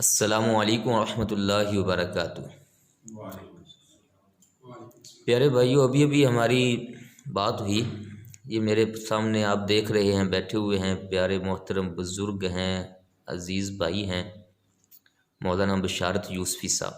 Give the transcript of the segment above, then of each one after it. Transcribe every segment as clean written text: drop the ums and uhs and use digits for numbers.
अस्सलामुअलैकुम रहमतुल्लाहि व बरकातुहू। प्यारे भाइयों, अभी अभी हमारी बात हुई। ये मेरे सामने आप देख रहे हैं, बैठे हुए हैं प्यारे मोहतरम बुज़ुर्ग हैं, अज़ीज़ भाई हैं, मौलाना बशारत यूसुफ़ी साहब।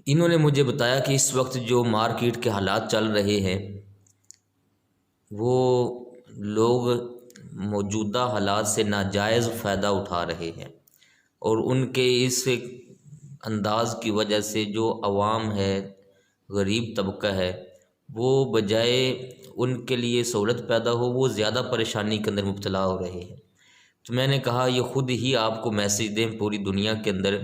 इन्होंने मुझे बताया कि इस वक्त जो मार्केट के हालात चल रहे हैं, वो लोग मौजूदा हालात से नाजायज़ फ़ायदा उठा रहे हैं और उनके इस अंदाज़ की वजह से जो अवाम है, गरीब तबका है, वो बजाय उनके लिए सहूलत पैदा हो, वो ज़्यादा परेशानी के अंदर मुब्तला हो रहे हैं। तो मैंने कहा ये ख़ुद ही आपको मैसेज दें पूरी दुनिया के अंदर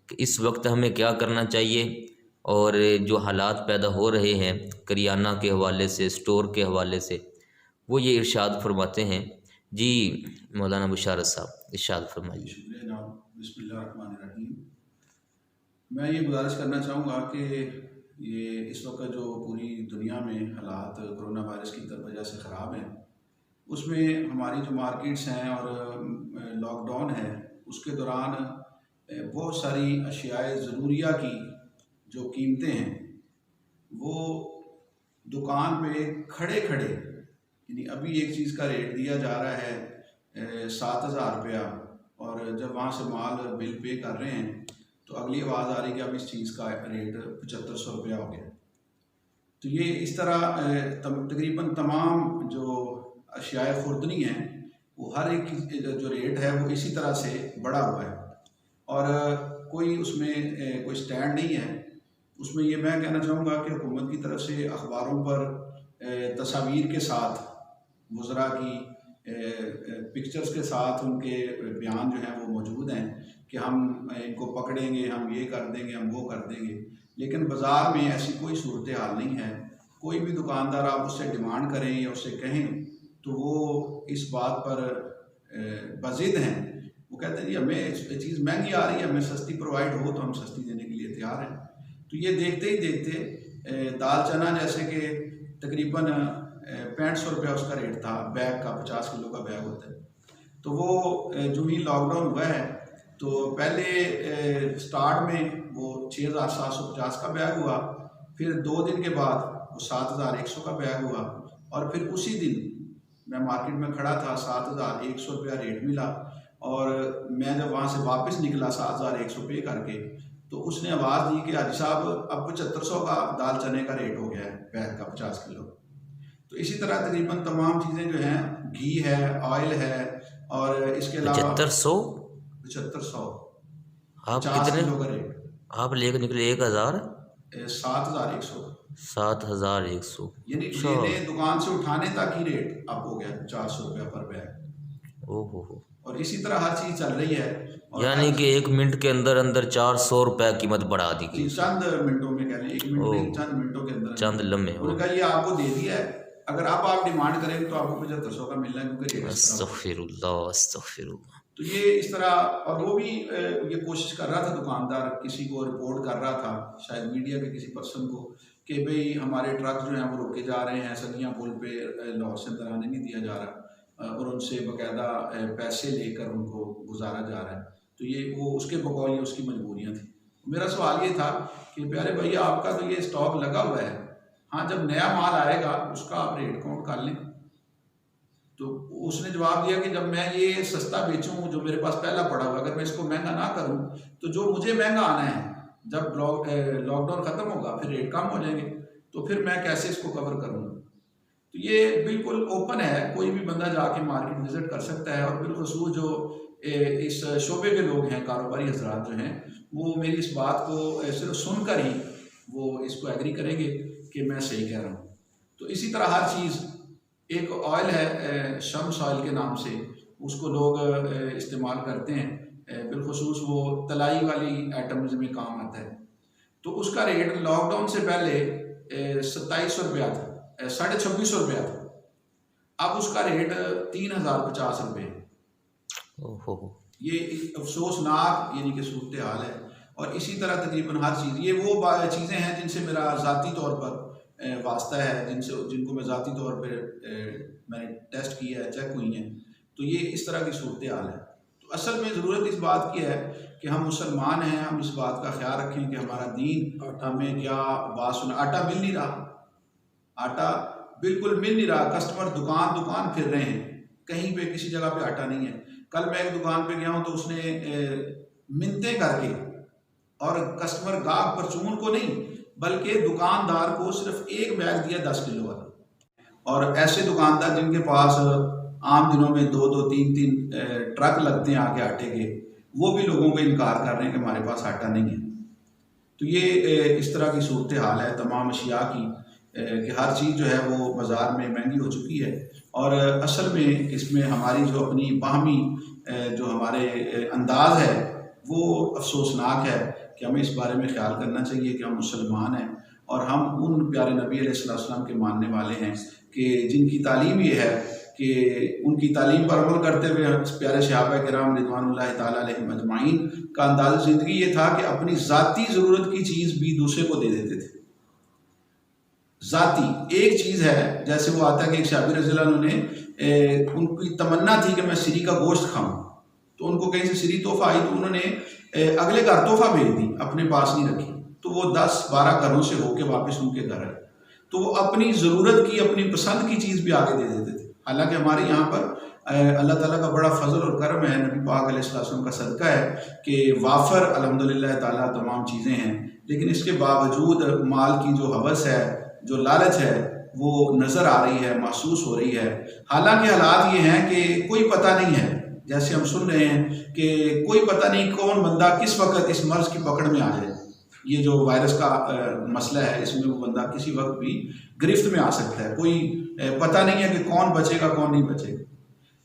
कि इस वक्त हमें क्या करना चाहिए। और जो हालात पैदा हो रहे हैं करियाना के हवाले से, स्टोर के हवाले से, वो ये इरशाद फरमाते हैं। जी मौलाना बशारत साहब, इरशाद फरमाइए। बिस्मिल्लाहिर्रहमानिर्रहीम। मैं ये गुजारिश करना चाहूँगा कि ये इस वक्त जो पूरी दुनिया में हालात कोरोना वायरस की वजह से ख़राब हैं, उसमें हमारी जो मार्केट्स हैं और लॉकडाउन है, उसके दौरान बहुत सारी अशियाए ज़रूरिया की जो कीमतें हैं, वो दुकान पे खड़े खड़े, यानी अभी एक चीज़ का रेट दिया जा रहा है 7,000 रुपया, और जब वहाँ से माल बिल पे कर रहे हैं तो अगली आवाज़ आ रही कि अब इस चीज़ का रेट 7500 रुपया हो गया। तो ये इस तरह तकरीबन तमाम जो अशियाए खुर्दनी हैं, वो हर एक की जो रेट है वो इसी तरह से बढ़ा हुआ है और कोई उसमें कोई स्टैंड नहीं है। उसमें ये मैं कहना चाहूँगा कि हुकूमत की तरफ से अखबारों पर तस्वीर के साथ, वज़रा की पिक्चर्स के साथ उनके बयान जो हैं वो मौजूद हैं कि हम इनको पकड़ेंगे, हम ये कर देंगे, हम वो कर देंगे। लेकिन बाज़ार में ऐसी कोई सूरत हाल नहीं है। कोई भी दुकानदार आप उससे डिमांड करें या उससे कहें तो वो इस बात पर बज़िद हैं। वो कहते हैं जी हमें चीज़ महंगी आ रही है, हमें सस्ती प्रोवाइड हो तो हम सस्ती देने के लिए तैयार हैं। तो ये देखते ही देखते दाल चना जैसे कि तकरीबन 6500 रुपया उसका रेट था, बैग का 50 किलो का बैग होता है। तो वो जो ही लॉकडाउन हुआ है तो पहले स्टार्ट में वो 6750 का बैग हुआ, फिर 2 दिन के बाद वो 7100 का बैग हुआ, और फिर उसी दिन मैं मार्केट में खड़ा था, 7100 रुपया रेट मिला। और मैं जब वहाँ से वापस निकला 7100 पे करके, तो उसने आवाज़ दी कि हाजी साहब अब 7500 का दाल चने का रेट हो गया है बैग का 50 किलो। तो इसी तरह तकरीबन तमाम चीज़ें जो हैं, घी है, ऑयल है, और इसके अलावा 7500 आप 50 कितने किलो का रेट आप लेकर निकले? 1000 7100 7100, यानी लेने दुकान से उठाने तक ही रेट अप हो गया 400 रुपया पर बैग। ओहो। और इसी तरह हर चीज़ चल रही है, यानी कि 1 मिनट के अंदर अंदर 400 रुपया कीमत बढ़ा दी गई। चंद मिनटों में, कह लें 1 मिनट नहीं, चंद मिनटों के अंदर, चंद लम्हे। उनका ये आपको दे दिया है। अगर अब आप डिमांड करें तो आपको 7500 का मिलना है, क्योंकि अस्तगफिरुल्लाह, अस्तगफिरुल्लाह। तो ये इस तरह, और वो भी ये कोशिश कर रहा था दुकानदार, किसी को रिपोर्ट कर रहा था, शायद मीडिया के किसी पर्सन को, कि भाई हमारे ट्रक जो हैं वो रोके जा रहे हैं, सदियाँ पुल पे लाहौर से अंदर आने नहीं दिया जा रहा, और उनसे बाकायदा पैसे लेकर उनको गुजारा जा रहा है। तो ये वो उसके बकौल ये उसकी मजबूरियाँ थी। मेरा सवाल ये था कि प्यारे भैया आपका तो ये स्टॉक लगा हुआ है, हाँ जब नया माल आएगा उसका आप रेट काउंट कर लें। तो उसने जवाब दिया कि जब मैं ये सस्ता बेचूं जो मेरे पास पहला पड़ा हुआ, अगर मैं इसको महंगा ना करूं तो जो मुझे महंगा आना है, जब लॉकडाउन ख़त्म होगा फिर रेट कम हो जाएंगे, तो फिर मैं कैसे इसको कवर करूंगा। तो ये बिल्कुल ओपन है, कोई भी बंदा जाके मार्केट विजिट कर सकता है। और बिलखसूस जो इस शोबे के लोग हैं, कारोबारी हजरात जो हैं, वो मेरी इस बात को सिर्फ सुनकर ही वो इसको एग्री करेंगे कि मैं सही कह रहा हूँ। तो इसी तरह हर चीज़, एक ऑयल है शम्स ऑयल के नाम से, उसको लोग इस्तेमाल करते हैं, बिलखसूस वो तलाई वाली आइटम्स में काम आता है। तो उसका रेट लॉकडाउन से पहले 2700 रुपया था, 2650 रुपया था। अब उसका रेट 3050 रुपये। ये अफसोसनाक यानी कि सूरत हाल है। और इसी तरह तकरीबन हर चीज़, ये वो चीज़ें हैं जिनसे मेरा ज़ाती तौर पर वास्ता है, जिनको मैं ज़ाती तौर पर मैंने टेस्ट किया है, चेक हुई हैं। तो ये इस तरह की सूरत हाल है। तो असल में ज़रूरत इस बात की है कि हम मुसलमान हैं, हम इस बात का ख्याल रखें कि हमारा दीन हमें क्या बात सुना। आटा मिल नहीं रहा, आटा बिल्कुल मिल नहीं रहा, कस्टमर दुकान दुकान फिर रहे हैं, कहीं पे किसी जगह पे आटा नहीं है। कल मैं एक दुकान पे गया हूँ तो उसने मिन्नतें करके, और कस्टमर गाहक परचून को नहीं बल्कि दुकानदार को सिर्फ एक बैग दिया 10 किलो वाला। और ऐसे दुकानदार जिनके पास आम दिनों में 2-2, 3-3 ट्रक लगते हैं आगे आटे के, वो भी लोगों को इनकार कर रहे हैं कि हमारे पास आटा नहीं है। तो ये इस तरह की सूरत हाल है तमाम अशिया की, कि हर चीज़ जो है वो बाज़ार में महंगी हो चुकी है। और असल में इसमें हमारी जो अपनी बाहमी जो हमारे अंदाज है वो अफसोसनाक है कि हमें इस बारे में ख्याल करना चाहिए कि हम मुसलमान हैं और हम उन प्यारे नबी अलैहिस्सलाम के मानने वाले हैं कि जिनकी तालीम ये है कि उनकी तालीम पर अमल करते हुए प्यारे सहाबा किराम रिज़वानुल्लाह ताला अलैहिम अजमाइन का अंदाज़ ज़िंदगी ये था कि अपनी ज़ाती ज़रूरत की चीज़ भी दूसरे को दे देते थे। ज़ाती एक चीज़ है, जैसे वो आता है कि एक सहाबी रज़ियल्लाहु अन्हु ने उनकी तमन्ना थी कि मैं सिरी का गोश्त खाऊं, तो उनको कहीं से सिरी तोहफा आई तो उन्होंने अगले घर तोहफा भेज दी, अपने पास नहीं रखी। तो वो 10-12 घरों से होके वापस उनके घर आए, तो वो अपनी ज़रूरत की अपनी पसंद की चीज़ भी आगे दे देते थे। हालांकि हमारे यहाँ पर अल्लाह ताला का बड़ा फजल और करम है, नबी पाक अलैहिस्सलाम का सदका है कि वाफर अल्हम्दुलिल्लाह ताला तमाम चीज़ें हैं, लेकिन इसके बावजूद माल की जो हवस है, जो लालच है, वो नज़र आ रही है, महसूस हो रही है। हालांकि हालात ये हैं कि कोई पता नहीं है, जैसे हम सुन रहे हैं कि कोई पता नहीं कौन बंदा किस वक्त इस मर्ज़ की पकड़ में आ जाए। ये जो वायरस का मसला है, इसमें वो बंदा किसी वक्त भी गिरफ्त में आ सकता है, कोई पता नहीं है कि कौन बचेगा कौन नहीं बचेगा।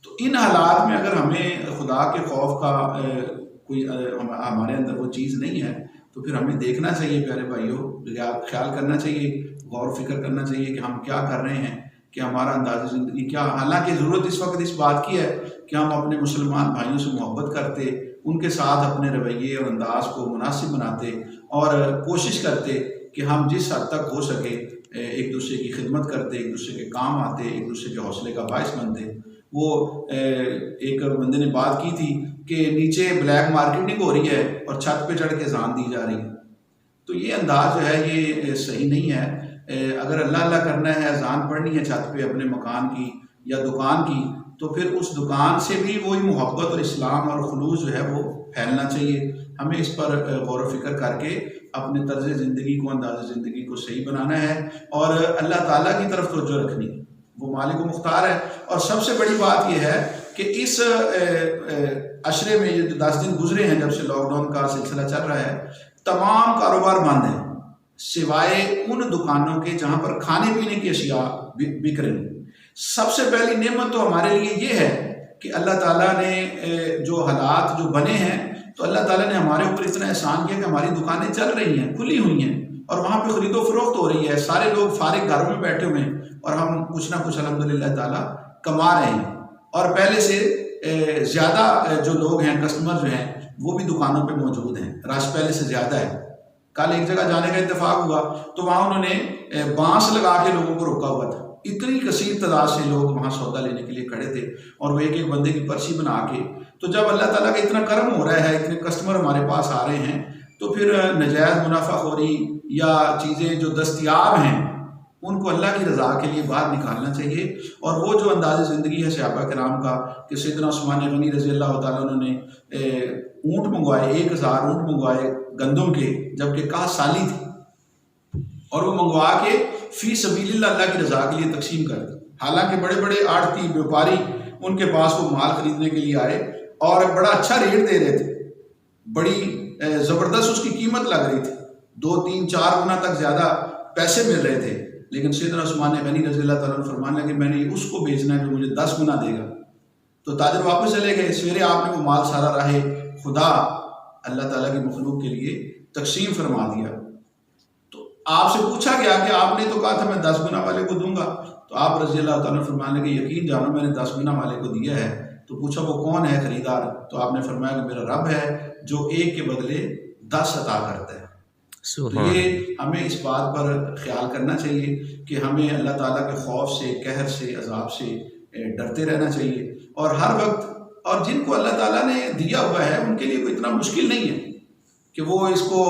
तो इन हालात में अगर हमें खुदा के खौफ का कोई हमारे अंदर वो चीज़ नहीं है, तो फिर हमें देखना चाहिए प्यारे भाइयों, ख्याल करना चाहिए, गौर फिक्र करना चाहिए कि हम क्या कर रहे हैं, कि हमारा अंदाज़ ज़िंदगी क्या। हालांकि ज़रूरत इस वक्त इस बात की है कि हम अपने मुसलमान भाइयों से मोहब्बत करते, उनके साथ अपने रवैये और अंदाज को मुनासिब बनाते और कोशिश करते कि हम जिस हद तक हो सके एक दूसरे की खिदमत करते, एक दूसरे के काम आते, एक दूसरे के हौसले का बायस बनते। वो एक बंदे ने बात की थी कि नीचे ब्लैक मार्केटिंग हो रही है और छत पे चढ़ के अज़ान दी जा रही है। तो ये अंदाज जो है ये सही नहीं है। अगर अल्लाह अल्लाह करना है, अज़ान पढ़नी है छत पे अपने मकान की या दुकान की, तो फिर उस दुकान से भी वही मोहब्बत और इस्लाम और खुलूस जो है वो फैलना चाहिए। हमें इस पर गौर फिक्र करके अपने तर्ज़ ज़िंदगी को, अंदाज़ ज़िंदगी को सही बनाना है और अल्लाह ताला की तरफ तवज्जो रखनी है, वो मालिक व मुख्तार है। और सबसे बड़ी बात यह है कि इस अशरे में ये जो 10 दिन गुजरे हैं जब से लॉकडाउन का सिलसिला चल रहा है, तमाम कारोबार बंद हैं सिवाय उन दुकानों के जहाँ पर खाने पीने की अशिया बिक रही। सबसे पहली नेमत तो हमारे लिए ये है कि अल्लाह ताला ने जो हालात जो बने हैं, तो अल्लाह ताला ने हमारे ऊपर इतना एहसान किया कि हमारी दुकानें चल रही हैं, खुली हुई हैं और वहाँ पे खरीदो फरोख्त हो रही है। सारे लोग फारिग घरों में बैठे हुए हैं और हम कुछ ना कुछ अल्हम्दुलिल्लाह ताला कमा रहे हैं। और पहले से ज़्यादा जो लोग हैं, कस्टमर जो हैं, वो भी दुकानों पे मौजूद हैं, रश पहले से ज़्यादा है। कल एक जगह जाने का इत्तेफाक हुआ तो वहाँ उन्होंने बांस लगा के लोगों को रोका हुआ था। इतनी कसीर तादाद से लोग वहाँ सौदा लेने के लिए खड़े थे और वो एक एक बंदे की पर्ची बना के। तो जब अल्लाह ताला का इतना करम हो रहा है, इतने कस्टमर हमारे पास आ रहे हैं, तो फिर नजायज़ मुनाफाखोरी या चीज़ें जो दस्तयाब हैं उनको अल्लाह की रज़ा के लिए बाहर निकालना चाहिए। और वो जो अंदाज़ ज़िंदगी है सहाबा किराम का कि सैयदना उस्मान गनी रज़ी अल्लाह तआला उन्होंने ऊँट मंगवाए, 1000 ऊँट मंगवाए गंदम के, जबकि कहा साली थी, और वो मंगवा के फी सबीलिल्लाह अल्लाह की रज़ा के लिए तकसीम कर दी। हालांकि बड़े बड़े आड़ती व्यापारी उनके पास वो माल खरीदने के लिए आए और बड़ा अच्छा रेट दे रहे थे, बड़ी ज़बरदस्त उसकी कीमत लग रही थी, 2-3-4 गुना तक ज़्यादा पैसे मिल रहे थे। लेकिन सैयदना उस्मान गनी रज़ी अल्लाह तआला अन्हु फरमाने लगे मैंने उसको बेचना है जो मुझे 10 गुना देगा। तो ताजर वापस चले गए। सवेरे आपने वो माल सारा राहे खुदा अल्लाह ताला की मखलूक के लिए तकसीम फरमा दिया। तो आपसे पूछा गया कि आपने तो कहा था मैं 10 गुना वाले को दूंगा, तो आप रज़ी अल्लाह तआला फरमाने लगे यकीन जानो मैंने 10 गुना वाले को दिया है। तो पूछा वो कौन है खरीदार, तो आपने फरमाया कि मेरा रब है जो एक के बदले 10 अता करता है। तो ये हमें इस बात पर ख्याल करना चाहिए कि हमें अल्लाह ताला के खौफ से, कहर से, अजाब से डरते रहना चाहिए और हर वक्त और जिनको अल्लाह ताला ने दिया हुआ है उनके लिए कोई इतना मुश्किल नहीं है कि वो इसको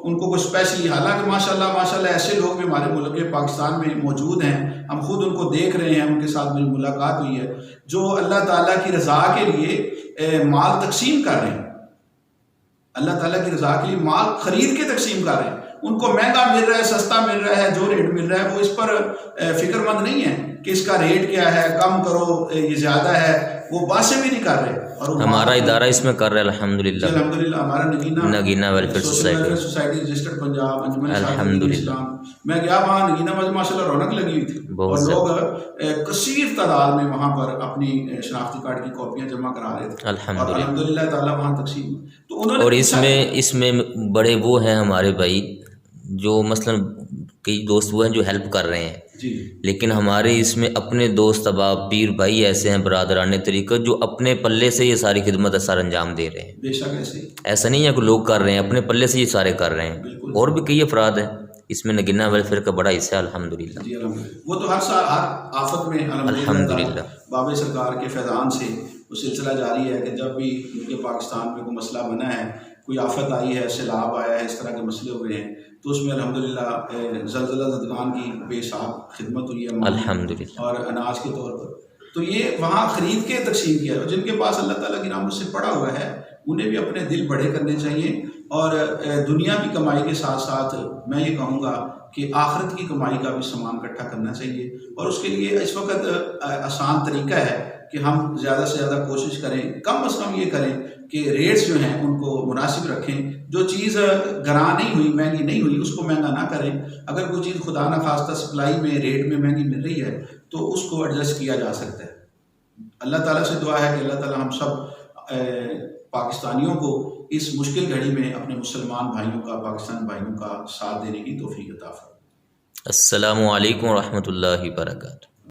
उनको कोई स्पेशली, हालांकि माशाल्लाह ऐसे लोग भी हमारे मुल्क के पाकिस्तान में मौजूद हैं, हम खुद उनको देख रहे हैं, उनके साथ मेरी मुलाकात हुई है, जो अल्लाह ताला की रज़ा के लिए माल तकसीम कर रहे हैं, अल्लाह ताला की रज़ा के लिए माल खरीद के तकसीम कर रहे हैं। उनको महंगा मिल रहा है, सस्ता मिल रहा है, जो रेट मिल रहा है वो इस पर फिक्रमंद नहीं है कि इसका रेट क्या है, कम करो, ये ज़्यादा है, वो बातें भी नहीं कर रहे। और हमारा इदारा इसमें कर रहा है अल्हम्दुलिल्लाह। हमारा Nagina welfare society registered Punjab Anjuman अल्हम्दुलिल्लाह, मैं गया वहाँ नगीना में माशाल्लाह रौनक लगी हुई थी और लोग कसीर तादाद में वहाँ पर अपनी शनाख्ती कार्ड की कॉपियाँ जमा करा रहे थे अल्हम्दुलिल्लाह ताला वहाँ तकसीम। तो उन्होंने और इसमें बड़े वो हैं हमारे भाई, जो मसलन कई दोस्त वो हैं जो हेल्प कर रहे हैं जी, लेकिन हमारे इसमें अपने दोस्त अहबाब पीर भाई ऐसे हैं बरादराने तरीक़ा जो अपने पल्ले से ये सारी खिदमत असर अंजाम दे रहे हैं। बेशक ऐसा नहीं है कि लोग कर रहे हैं, अपने पल्ले से ये सारे कर रहे हैं। और भी कई अफराद हैं, इसमें नगीना वेलफेयर का बड़ा हिस्सा है अल्हम्दुलिल्लाह। वो तो हर साल हर आफत में अल्हम्दुलिल्लाह बाबे सरकार के फैज़ान से वो सिलसिला जारी है कि जब भी मुल्क पाकिस्तान में कोई मसला बना है, कोई आफत आई है, सैलाब आया है, इस तरह के मसले हुए हैं, तो उसमें अल्हम्दुलिल्लाह ज़लज़ला ज़दगान की बेसाब खिदमत हुई है अल्हम्दुलिल्लाह, और अनाज के तौर पर। तो ये वहाँ ख़रीद के तकसीम किया है। जिनके पास अल्लाह ताला की रहमत से पड़ा हुआ है उन्हें भी अपने दिल बड़े करने चाहिए और दुनिया की कमाई के साथ साथ मैं ये कहूँगा कि आखिरत की कमाई का भी सामान इकट्ठा करना चाहिए। और उसके लिए इस वक्त आसान तरीका है कि हम ज़्यादा से ज़्यादा कोशिश करें, कम से कम ये करें कि रेट्स जो हैं उनको मुनासिब रखें। जो चीज़ गरा नहीं हुई, महंगी नहीं हुई, उसको महंगा ना करें। अगर कोई चीज़ खुदा न खास्ता सप्लाई में रेट में महंगी मिल रही है तो उसको एडजस्ट किया जा सकता है। अल्लाह ताला से दुआ है कि अल्लाह ताला हम सब पाकिस्तानियों को इस मुश्किल घड़ी में अपने मुसलमान भाइयों का, पाकिस्तान भाइयों का साथ देने की तौफीक अता फरमाए। अस्सलामु अलैकुम व रहमतुल्लाहि व बरकातुहू।